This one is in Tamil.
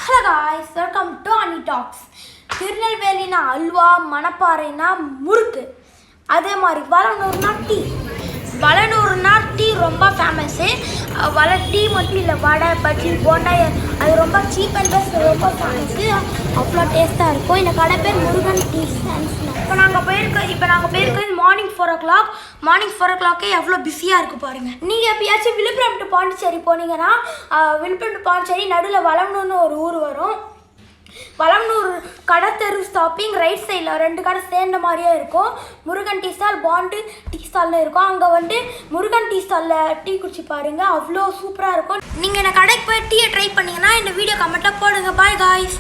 Hello guys, welcome to Ani Talks. திருநெல்வேலினா halwa, மணப்பாறைனா முறுக்கு, அதே மாதிரி வளனூர்னா டீ ரொம்ப ஃபேமஸ்ஸு. டீ மட்டும் இல்லை, வடை பஜ்ஜி போண்டா அது ரொம்ப சீப் அண்ட் பெஸ்ட், ரொம்ப ஃபேமஸ்ஸு. அவ்வளோ டேஸ்ட்டாக இருக்கும். இந்த கடை பேர் முருகன் டீ ஸ்டாண்ட்ஸ். இப்போ நாங்கள் போயிருக்கோம் மார்னிங் 4 o'clock. மார்னிங் 4 o'clock எவ்வளோ பிஸியாக இருக்குது பாருங்கள். நீங்கள் எப்பயாச்சும் விழுப்புரம் டு பாண்டிச்சேரி போனீங்கன்னா விழுப்புரம் டு பாண்டிச்சேரி நடுவில் வளவனூர்னு ஒரு ஊர் வரும். வளவனூர் கடத்தெரு ஸ்டாப்பிங் ரைட் சைடில் 2 கடை சேர்ந்த மாதிரியே இருக்கும். Murugan tea stall, Pandu tea ஸ்டால்னு இருக்கும். அங்கே முருகன் டீ ஸ்டாலில் டீ குடிச்சு பாருங்கள், அவ்வளோ சூப்பராக இருக்கும். நீங்கள் இந்த கடைக்கு போய் டீயை ட்ரை பண்ணிங்கன்னா இந்த வீடியோ கமெண்ட்டாக போடுங்க. Bye guys.